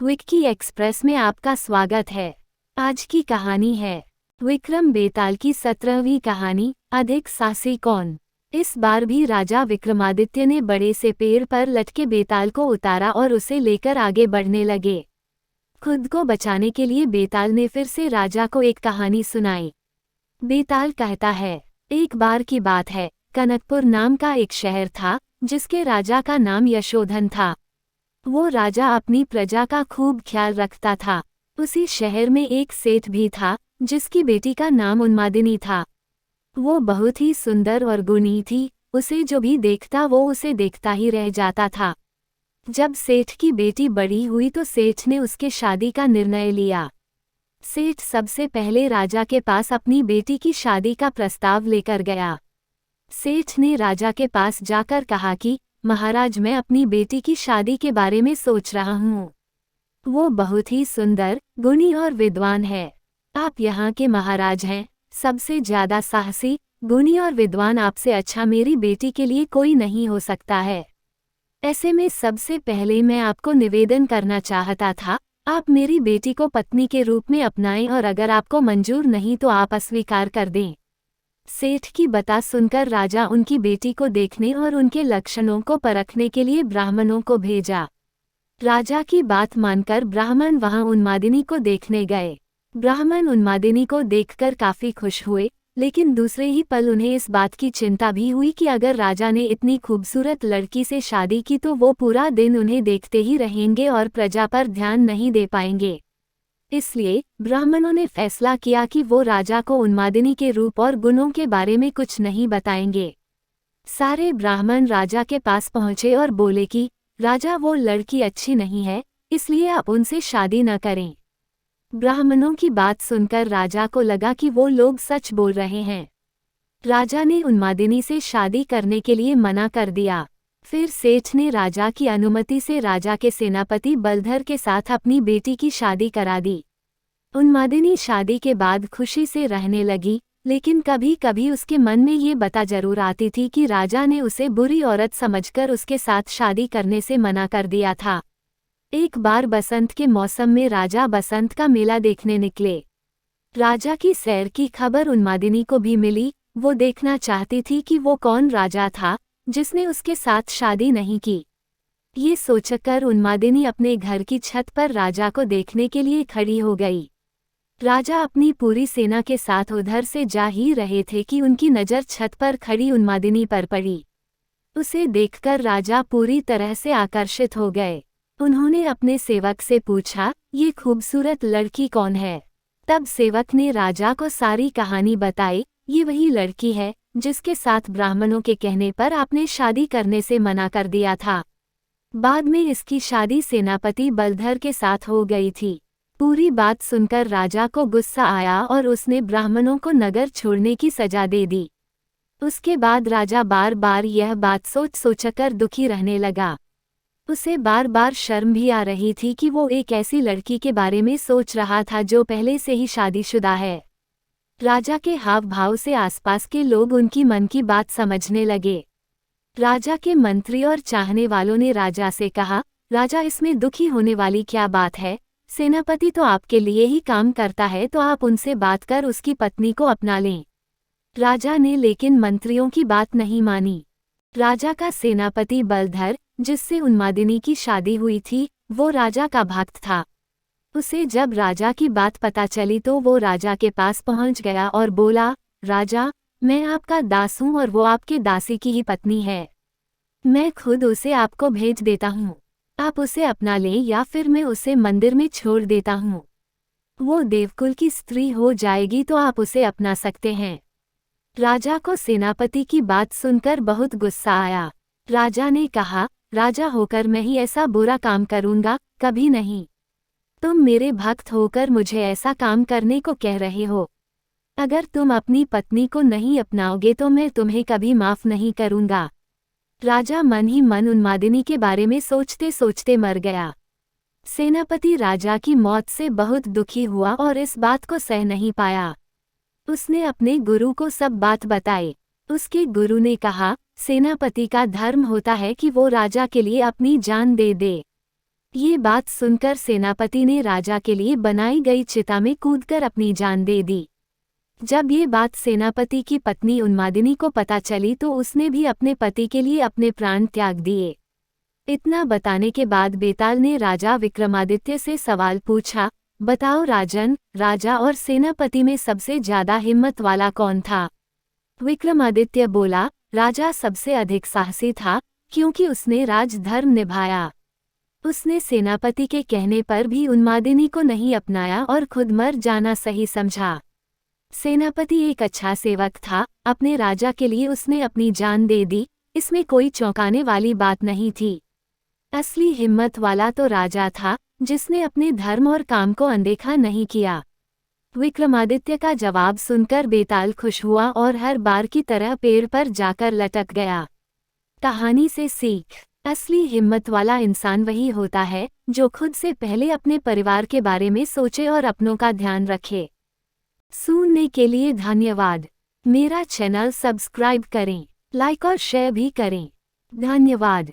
Vicky express में आपका स्वागत है। आज की कहानी है विक्रम बेताल की 17वीं कहानी, अधिक साहसी कौन। इस बार भी राजा विक्रमादित्य ने बड़े से पेड़ पर लटके बेताल को उतारा और उसे लेकर आगे बढ़ने लगे। खुद को बचाने के लिए बेताल ने फिर से राजा को एक कहानी सुनाई। बेताल कहता है, एक बार की बात है, कनकपुर नाम का एक शहर था जिसके राजा का नाम यशोधन था। वो राजा अपनी प्रजा का खूब ख्याल रखता था। उसी शहर में एक सेठ भी था जिसकी बेटी का नाम उन्मादिनी था। वो बहुत ही सुंदर और गुणी थी, उसे जो भी देखता वो उसे देखता ही रह जाता था। जब सेठ की बेटी बड़ी हुई तो सेठ ने उसके शादी का निर्णय लिया। सेठ सबसे पहले राजा के पास अपनी बेटी की शादी का प्रस्ताव लेकर गया। सेठ ने राजा के पास जाकर कहा कि महाराज, मैं अपनी बेटी की शादी के बारे में सोच रहा हूँ। वो बहुत ही सुंदर, गुणी और विद्वान है। आप यहाँ के महाराज हैं, सबसे ज्यादा साहसी, गुणी और विद्वान आपसे अच्छा मेरी बेटी के लिए कोई नहीं हो सकता है। ऐसे में सबसे पहले मैं आपको निवेदन करना चाहता था, आप मेरी बेटी को पत्नी के रूप में अपनाएं और अगर आपको मंजूर नहीं तो आप अस्वीकार कर दें। सेठ की बात सुनकर राजा उनकी बेटी को देखने और उनके लक्षणों को परखने के लिए ब्राह्मणों को भेजा। राजा की बात मानकर ब्राह्मण वहां उन्मादिनी को देखने गए। ब्राह्मण उन्मादिनी को देखकर काफी खुश हुए, लेकिन दूसरे ही पल उन्हें इस बात की चिंता भी हुई कि अगर राजा ने इतनी खूबसूरत लड़की से शादी की तो वो पूरा दिन उन्हें देखते ही रहेंगे और प्रजा पर ध्यान नहीं दे पाएंगे। इसलिए ब्राह्मणों ने फैसला किया कि वो राजा को उन्मादिनी के रूप और गुणों के बारे में कुछ नहीं बताएंगे। सारे ब्राह्मण राजा के पास पहुंचे और बोले कि राजा, वो लड़की अच्छी नहीं है, इसलिए आप उनसे शादी न करें। ब्राह्मणों की बात सुनकर राजा को लगा कि वो लोग सच बोल रहे हैं। राजा ने उन्मादिनी से शादी करने के लिए मना कर दिया। फिर सेठ ने राजा की अनुमति से राजा के सेनापति बलधर के साथ अपनी बेटी की शादी करा दी। उन्मादिनी शादी के बाद खुशी से रहने लगी, लेकिन कभी कभी उसके मन में ये बात जरूर आती थी कि राजा ने उसे बुरी औरत समझकर उसके साथ शादी करने से मना कर दिया था। एक बार बसंत के मौसम में राजा बसंत का मेला देखने निकले। राजा की सैर की खबर उन्मादिनी को भी मिली। वो देखना चाहती थी कि वो कौन राजा था जिसने उसके साथ शादी नहीं की। ये सोचकर उन्मादिनी अपने घर की छत पर राजा को देखने के लिए खड़ी हो गई। राजा अपनी पूरी सेना के साथ उधर से जा ही रहे थे कि उनकी नज़र छत पर खड़ी उन्मादिनी पर पड़ी। उसे देखकर राजा पूरी तरह से आकर्षित हो गए। उन्होंने अपने सेवक से पूछा, ये खूबसूरत लड़की कौन है? तब सेवक ने राजा को सारी कहानी बताई। ये वही लड़की है जिसके साथ ब्राह्मणों के कहने पर आपने शादी करने से मना कर दिया था। बाद में इसकी शादी सेनापति बलधर के साथ हो गई थी। पूरी बात सुनकर राजा को गुस्सा आया और उसने ब्राह्मणों को नगर छोड़ने की सजा दे दी। उसके बाद राजा बार बार यह बात सोच सोचकर दुखी रहने लगा। उसे बार बार शर्म भी आ रही थी कि वो एक ऐसी लड़की के बारे में सोच रहा था जो पहले से ही शादीशुदा है। राजा के हाव भाव से आसपास के लोग उनकी मन की बात समझने लगे। राजा के मंत्री और चाहने वालों ने राजा से कहा, राजा, इसमें दुखी होने वाली क्या बात है? सेनापति तो आपके लिए ही काम करता है, तो आप उनसे बात कर उसकी पत्नी को अपना लें। राजा ने लेकिन मंत्रियों की बात नहीं मानी। राजा का सेनापति बलधर, जिससे उन्मादिनी की शादी हुई थी, वो राजा का भक्त था। उसे जब राजा की बात पता चली तो वो राजा के पास पहुंच गया और बोला, राजा, मैं आपका दास हूँ और वो आपके दासी की ही पत्नी है। मैं खुद उसे आपको भेज देता हूँ। आप उसे अपना लें या फिर मैं उसे मंदिर में छोड़ देता हूँ। वो देवकुल की स्त्री हो जाएगी तो आप उसे अपना सकते हैं। राजा को सेनापति की बात सुनकर बहुत गुस्सा आया। राजा ने कहा, राजा होकर मैं ही ऐसा बुरा काम करूँगा? कभी नहीं। तुम मेरे भक्त होकर मुझे ऐसा काम करने को कह रहे हो। अगर तुम अपनी पत्नी को नहीं अपनाओगे तो मैं तुम्हें कभी माफ नहीं करूँगा। राजा मन ही मन उन्मादिनी के बारे में सोचते सोचते मर गया। सेनापति राजा की मौत से बहुत दुखी हुआ और इस बात को सह नहीं पाया। उसने अपने गुरु को सब बात बताई। उसके गुरु ने कहा, सेनापति का धर्म होता है कि वो राजा के लिए अपनी जान दे दे। ये बात सुनकर सेनापति ने राजा के लिए बनाई गई चिता में कूदकर अपनी जान दे दी। जब ये बात सेनापति की पत्नी उन्मादिनी को पता चली तो उसने भी अपने पति के लिए अपने प्राण त्याग दिए। इतना बताने के बाद बेताल ने राजा विक्रमादित्य से सवाल पूछा, बताओ राजन, राजा और सेनापति में सबसे ज्यादा हिम्मत वाला कौन था? विक्रमादित्य बोला, राजा सबसे अधिक साहसी था, क्योंकि उसने राजधर्म निभाया। उसने सेनापति के कहने पर भी उन्मादिनी को नहीं अपनाया और खुद मर जाना सही समझा। सेनापति एक अच्छा सेवक था, अपने राजा के लिए उसने अपनी जान दे दी, इसमें कोई चौंकाने वाली बात नहीं थी। असली हिम्मत वाला तो राजा था, जिसने अपने धर्म और काम को अनदेखा नहीं किया। विक्रमादित्य का जवाब सुनकर बेताल खुश हुआ और हर बार की तरह पेड़ पर जाकर लटक गया। कहानी से सीख। असली हिम्मत वाला इंसान वही होता है जो खुद से पहले अपने परिवार के बारे में सोचे और अपनों का ध्यान रखे। सुनने के लिए धन्यवाद। मेरा चैनल सब्सक्राइब करें, लाइक और शेयर भी करें। धन्यवाद।